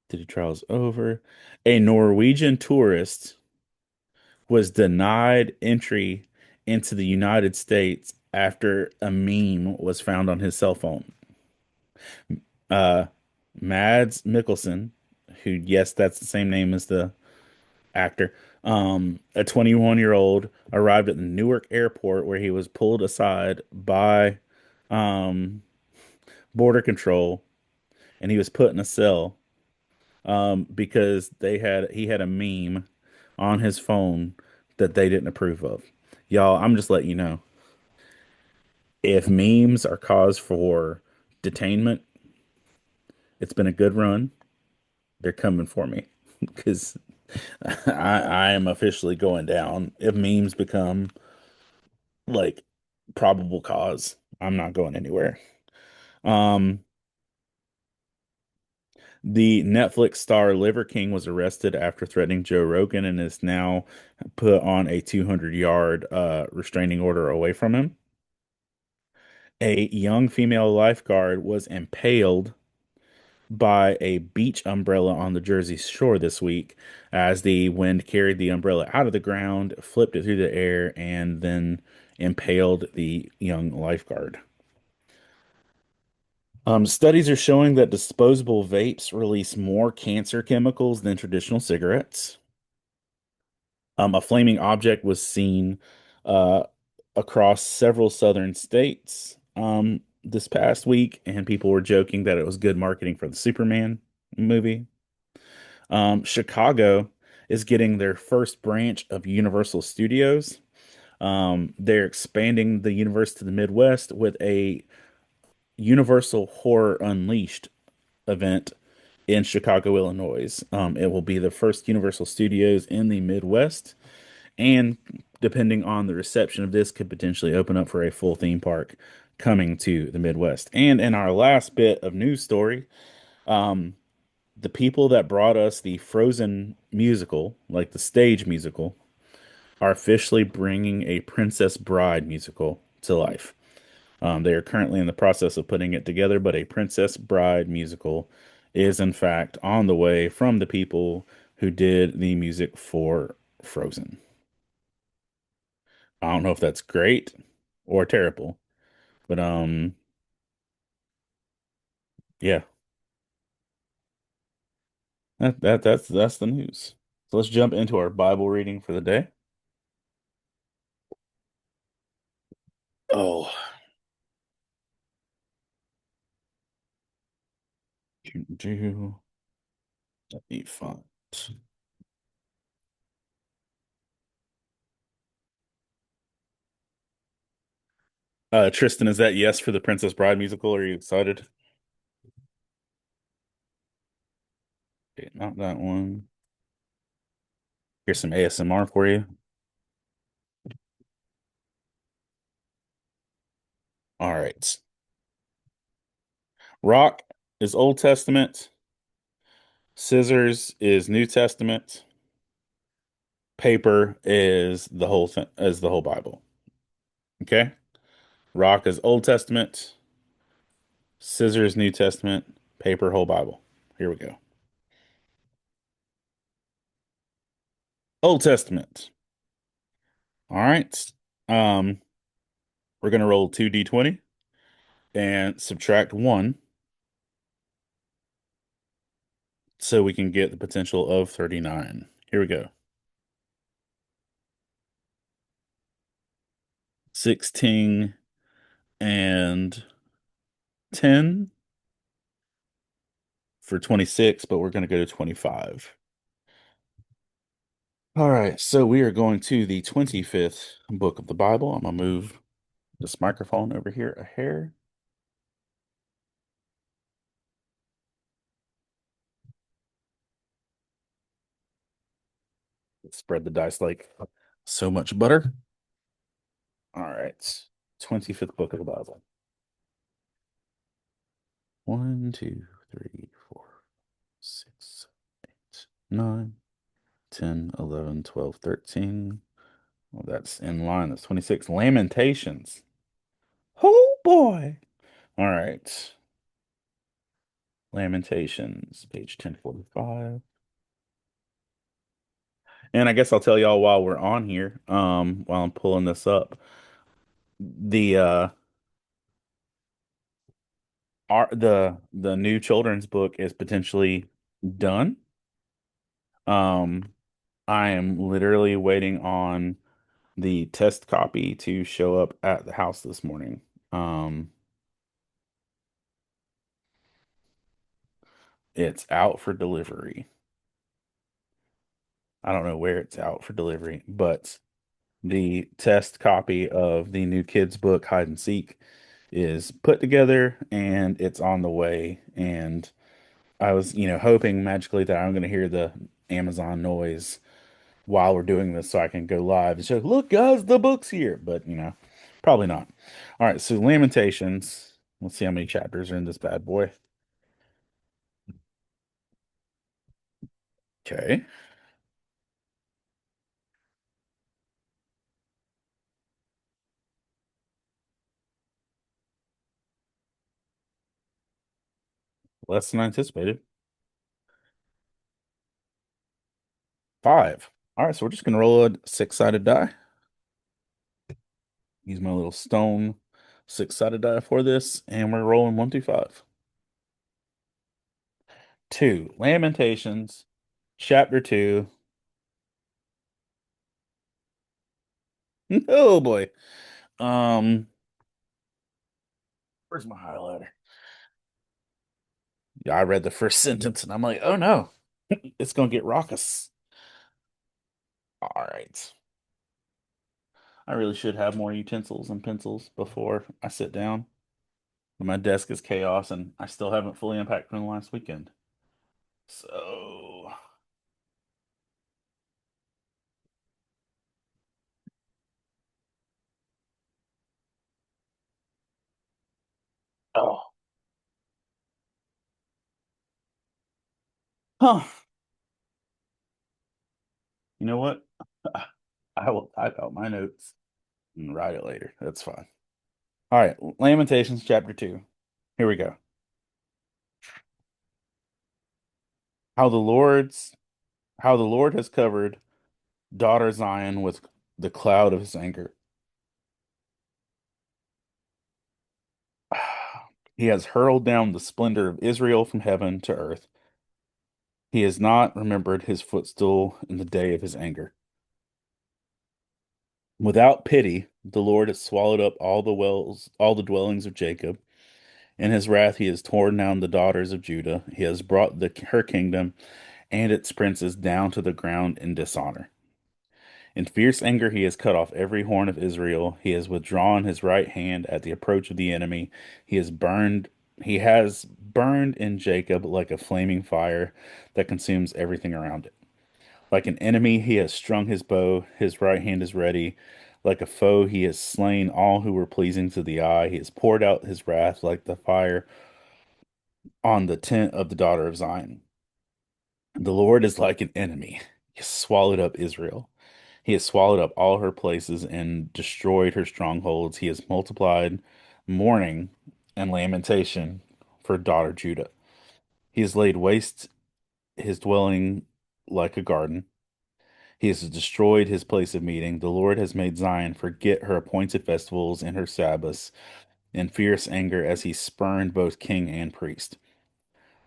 Did he trials over? A Norwegian tourist was denied entry into the United States after a meme was found on his cell phone. Uh, Mads Mikkelsen, who, yes, that's the same name as the actor, a 21-year-old, arrived at the Newark airport where he was pulled aside by um, border control and he was put in a cell because he had a meme on his phone that they didn't approve of. Y'all, I'm just letting you know. If memes are cause for detainment, it's been a good run. They're coming for me because I am officially going down. If memes become like probable cause, I'm not going anywhere. Um, the Netflix star Liver King was arrested after threatening Joe Rogan and is now put on a 200-yard restraining order away from him. A young female lifeguard was impaled by a beach umbrella on the Jersey Shore this week as the wind carried the umbrella out of the ground, flipped it through the air, and then impaled the young lifeguard. Studies are showing that disposable vapes release more cancer chemicals than traditional cigarettes. A flaming object was seen uh, across several southern states this past week, and people were joking that it was good marketing for the Superman movie. Chicago is getting their first branch of Universal Studios. They're expanding the universe to the Midwest with a Universal Horror Unleashed event in Chicago, Illinois. It will be the first Universal Studios in the Midwest, and depending on the reception of this, could potentially open up for a full theme park coming to the Midwest. And in our last bit of news story, um, the people that brought us the Frozen musical, like the stage musical, are officially bringing a Princess Bride musical to life. They are currently in the process of putting it together, but a Princess Bride musical is in fact on the way from the people who did the music for Frozen. I don't know if that's great or terrible, but yeah, that's the news. So let's jump into our Bible reading for the day. Oh, do let me find. Tristan, is that yes for the Princess Bride musical? Are you excited? Okay, not that one. Here's some ASMR for you. All right. Rock is Old Testament. Scissors is New Testament. Paper is the whole Bible. Okay. Rock is Old Testament. Scissors New Testament. Paper whole Bible. Here we go. Old Testament. All right. Um, we're gonna roll 2d20 and subtract one so we can get the potential of 39. Here we go. 16 and 10 for 26, but we're going to go to 25. All right, so we are going to the 25th book of the Bible. I'm going to move. This microphone over here a hair. Spread the dice like so much butter. All right. 25th book of the Bible. 1, 2, 3, 4, 6, 8, 9, 10, 11, 12, 13. Well, that's in line. That's 26. Lamentations. Oh boy. All right. Lamentations, page 1045. And I guess I'll tell y'all while we're on here, while I'm pulling this up, the the new children's book is potentially done. Um, I am literally waiting on the test copy to show up at the house this morning. Um, it's out for delivery. I don't know where it's out for delivery, but the test copy of the new kids book, Hide and Seek, is put together and it's on the way. And I was, hoping magically that I'm going to hear the Amazon noise while we're doing this so I can go live and show, look, guys, the book's here. But, probably not. All right, so Lamentations. Let's see how many chapters are in this bad boy. Okay. Less than I anticipated. 5. All right, so we're just going to roll a six-sided die. Use my little stone six-sided die for this, and we're rolling 1 through 5. 2. Lamentations, chapter 2. Oh boy. Um, where's my highlighter? Yeah, I read the first sentence and I'm like, oh no, it's gonna get raucous. All right. I really should have more utensils and pencils before I sit down. My desk is chaos and I still haven't fully unpacked from the last weekend. So, oh, huh. You know what? I will type out my notes and write it later. That's fine. All right, Lamentations chapter 2. Here we go. How the Lord's how the Lord has covered daughter Zion with the cloud of his anger. He has hurled down the splendor of Israel from heaven to earth. He has not remembered his footstool in the day of his anger. Without pity, the Lord has swallowed up all the wells, all the dwellings of Jacob. In his wrath, he has torn down the daughters of Judah. He has brought her kingdom and its princes down to the ground in dishonor. In fierce anger, he has cut off every horn of Israel. He has withdrawn his right hand at the approach of the enemy. He has burned in Jacob like a flaming fire that consumes everything around it. Like an enemy, he has strung his bow. His right hand is ready. Like a foe, he has slain all who were pleasing to the eye. He has poured out his wrath like the fire on the tent of the daughter of Zion. The Lord is like an enemy. He has swallowed up Israel. He has swallowed up all her places and destroyed her strongholds. He has multiplied mourning and lamentation for daughter Judah. He has laid waste his dwelling like a garden. He has destroyed his place of meeting. The Lord has made Zion forget her appointed festivals and her Sabbaths in fierce anger as he spurned both king and priest.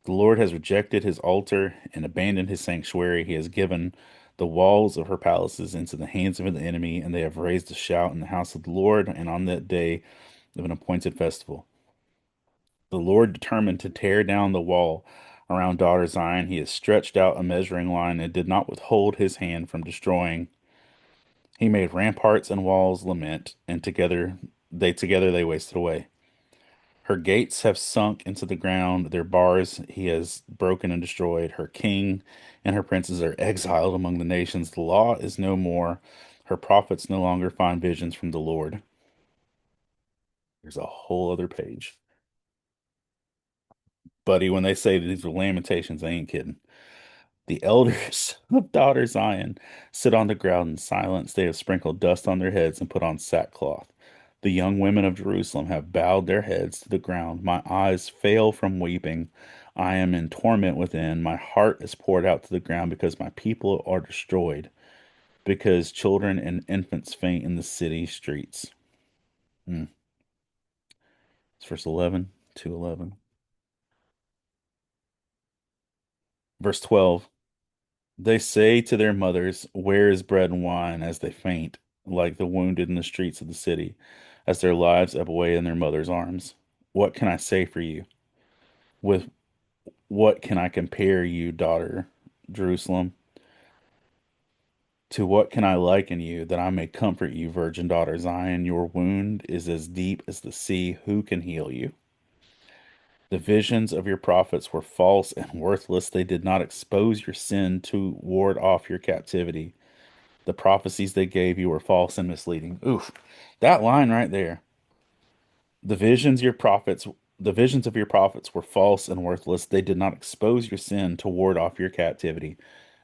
The Lord has rejected his altar and abandoned his sanctuary. He has given the walls of her palaces into the hands of the enemy, and they have raised a shout in the house of the Lord and on that day of an appointed festival. The Lord determined to tear down the wall around daughter Zion. He has stretched out a measuring line and did not withhold his hand from destroying. He made ramparts and walls lament, and together They together they wasted away. Her gates have sunk into the ground, their bars he has broken and destroyed. Her king and her princes are exiled among the nations. The law is no more. Her prophets no longer find visions from the Lord. There's a whole other page. Buddy, when they say these are lamentations, they ain't kidding. The elders of daughter Zion sit on the ground in silence. They have sprinkled dust on their heads and put on sackcloth. The young women of Jerusalem have bowed their heads to the ground. My eyes fail from weeping. I am in torment within. My heart is poured out to the ground because my people are destroyed, because children and infants faint in the city streets. Hmm. It's verse 11 to 11. Verse 12. They say to their mothers, where is bread and wine, as they faint, like the wounded in the streets of the city, as their lives ebb away in their mother's arms? What can I say for you? With what can I compare you, daughter Jerusalem? To what can I liken you, that I may comfort you, virgin daughter Zion? Your wound is as deep as the sea. Who can heal you? The visions of your prophets were false and worthless. They did not expose your sin to ward off your captivity. The prophecies they gave you were false and misleading. Oof. That line right there. The visions your prophets the visions of your prophets were false and worthless. They did not expose your sin to ward off your captivity.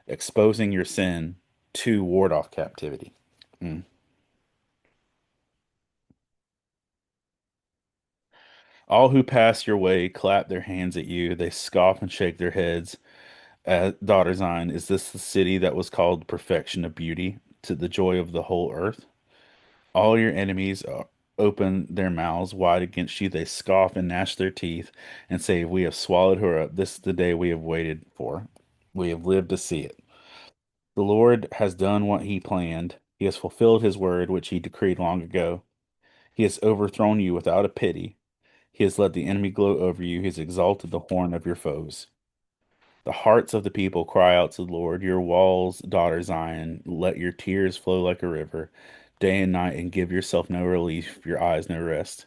Exposing your sin to ward off captivity. Mm. All who pass your way clap their hands at you. They scoff and shake their heads. Daughter Zion, is this the city that was called perfection of beauty, to the joy of the whole earth? All your enemies open their mouths wide against you. They scoff and gnash their teeth and say, we have swallowed her up. This is the day we have waited for. We have lived to see it. The Lord has done what he planned. He has fulfilled his word, which he decreed long ago. He has overthrown you without a pity. He has let the enemy gloat over you. He has exalted the horn of your foes. The hearts of the people cry out to the Lord. Your walls, daughter Zion, let your tears flow like a river, day and night, and give yourself no relief, your eyes no rest.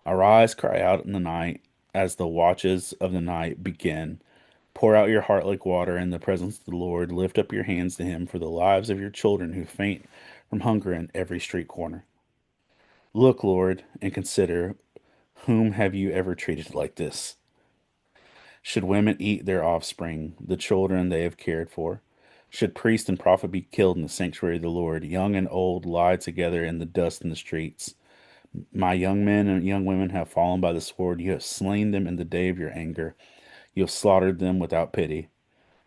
Arise, cry out in the night, as the watches of the night begin. Pour out your heart like water in the presence of the Lord. Lift up your hands to him for the lives of your children who faint from hunger in every street corner. Look, Lord, and consider, whom have you ever treated like this? Should women eat their offspring, the children they have cared for? Should priest and prophet be killed in the sanctuary of the Lord? Young and old lie together in the dust in the streets. My young men and young women have fallen by the sword. You have slain them in the day of your anger. You have slaughtered them without pity.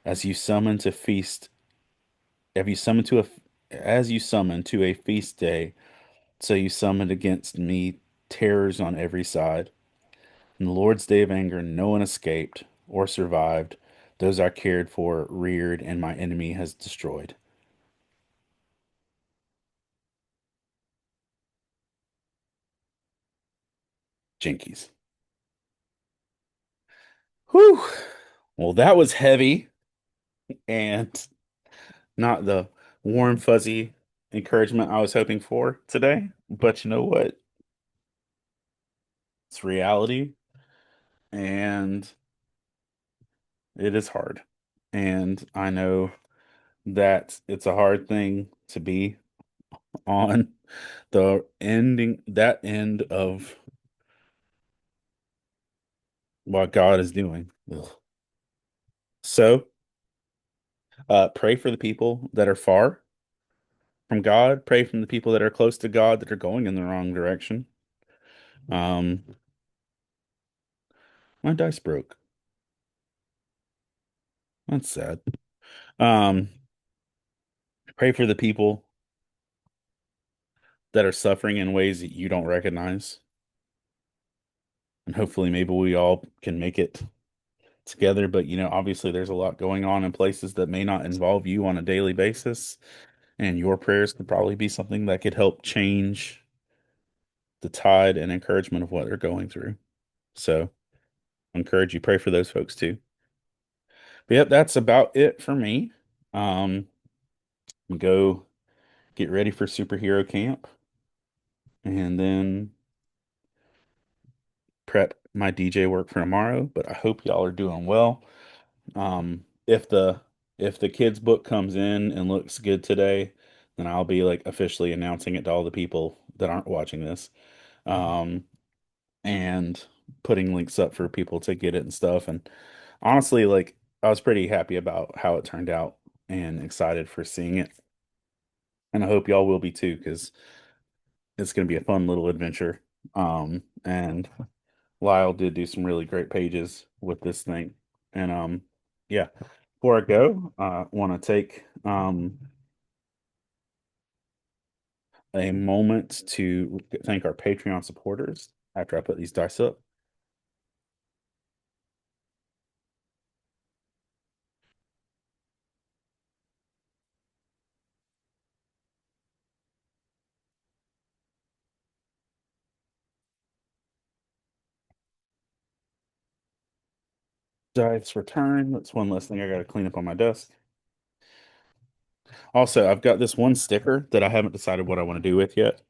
As you summon to feast, have you summoned to a, as you summon to a feast day, so you summoned against me terrors on every side. In the Lord's day of anger, no one escaped or survived. Those I cared for, reared, and my enemy has destroyed. Jinkies. Whew. Well, that was heavy and not the warm, fuzzy encouragement I was hoping for today. But you know what? It's reality and it is hard. And I know that it's a hard thing to be on that end of what God is doing. Ugh. So, pray for the people that are far from God. Pray from the people that are close to God that are going in the wrong direction. Um, my dice broke. That's sad. Um, pray for the people that are suffering in ways that you don't recognize. And hopefully, maybe we all can make it together. But, obviously, there's a lot going on in places that may not involve you on a daily basis. And your prayers could probably be something that could help change the tide and encouragement of what they're going through. So, I encourage you, pray for those folks too. But yep, that's about it for me. Go get ready for superhero camp. and then prep my DJ work for tomorrow. But I hope y'all are doing well. If the kids book comes in and looks good today, then I'll be like officially announcing it to all the people that aren't watching this. Um, and putting links up for people to get it and stuff. And honestly, like I was pretty happy about how it turned out and excited for seeing it. And I hope y'all will be too, because it's going to be a fun little adventure. And Lyle did do some really great pages with this thing. And yeah, before I go, I want to take a moment to thank our Patreon supporters after I put these dice up. Dice return. That's one less thing I got to clean up on my desk. Also, I've got this one sticker that I haven't decided what I want to do with yet.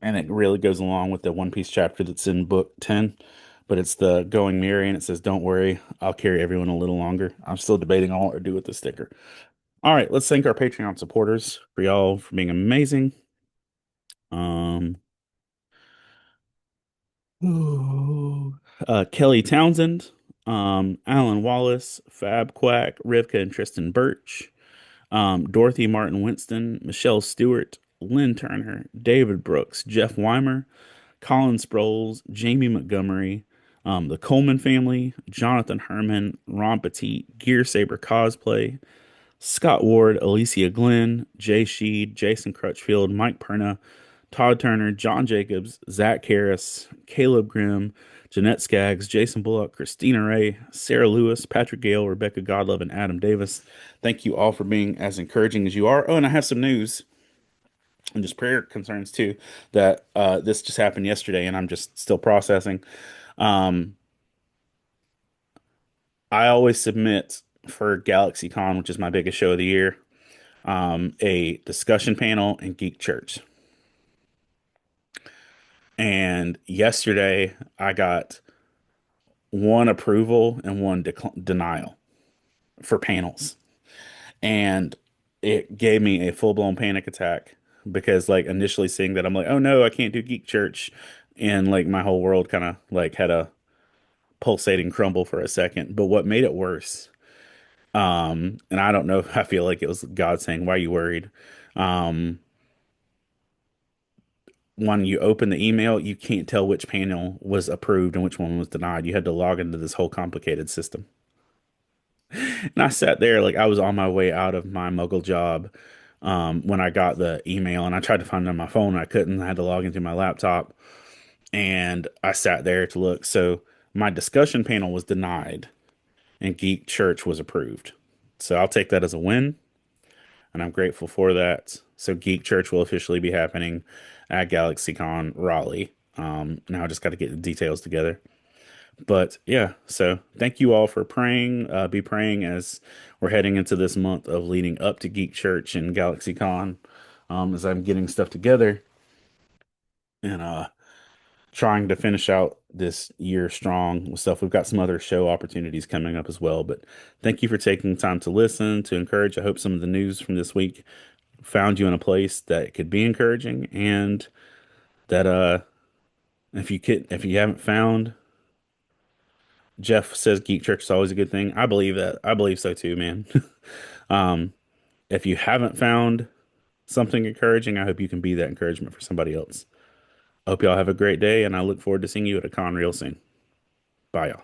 And it really goes along with the One Piece chapter that's in book 10, but it's the Going Merry and it says, "Don't worry, I'll carry everyone a little longer." I'm still debating on what to do with the sticker. All right, let's thank our Patreon supporters for y'all for being amazing. Um, ooh, Kelly Townsend, Alan Wallace, Fab Quack, Rivka and Tristan Birch. Dorothy Martin Winston, Michelle Stewart, Lynn Turner, David Brooks, Jeff Weimer, Colin Sproles, Jamie Montgomery, the Coleman family, Jonathan Herman, Ron Petit, Gear Saber Cosplay, Scott Ward, Alicia Glenn, Jay Sheed, Jason Crutchfield, Mike Perna, Todd Turner, John Jacobs, Zach Harris, Caleb Grimm, Jeanette Skaggs, Jason Bullock, Christina Ray, Sarah Lewis, Patrick Gale, Rebecca Godlove, and Adam Davis. Thank you all for being as encouraging as you are. Oh, and I have some news and just prayer concerns too that this just happened yesterday and I'm just still processing. Um, I always submit for GalaxyCon, which is my biggest show of the year, a discussion panel in Geek Church. And yesterday I got one approval and one denial for panels. And it gave me a full blown panic attack because, like, initially seeing that, I'm like, oh no, I can't do Geek Church. And, like, my whole world kind of, like, had a pulsating crumble for a second. But what made it worse, and I don't know if I feel like it was God saying, why are you worried? Um, when you open the email, you can't tell which panel was approved and which one was denied. You had to log into this whole complicated system. And I sat there like I was on my way out of my muggle job when I got the email, and I tried to find it on my phone. I couldn't. I had to log into my laptop, and I sat there to look. So my discussion panel was denied, and Geek Church was approved. So I'll take that as a win, and I'm grateful for that. So Geek Church will officially be happening at GalaxyCon Raleigh. Now I just got to get the details together. But yeah, so thank you all for praying. Be praying as we're heading into this month of leading up to Geek Church and GalaxyCon, as I'm getting stuff together and trying to finish out this year strong with stuff. We've got some other show opportunities coming up as well. But thank you for taking time to listen, to encourage. I hope some of the news from this week found you in a place that could be encouraging, and that if you haven't found, Jeff says Geek Church is always a good thing. I believe that. I believe so too, man. Um, if you haven't found something encouraging, I hope you can be that encouragement for somebody else. I hope y'all have a great day, and I look forward to seeing you at a con real soon. Bye, y'all.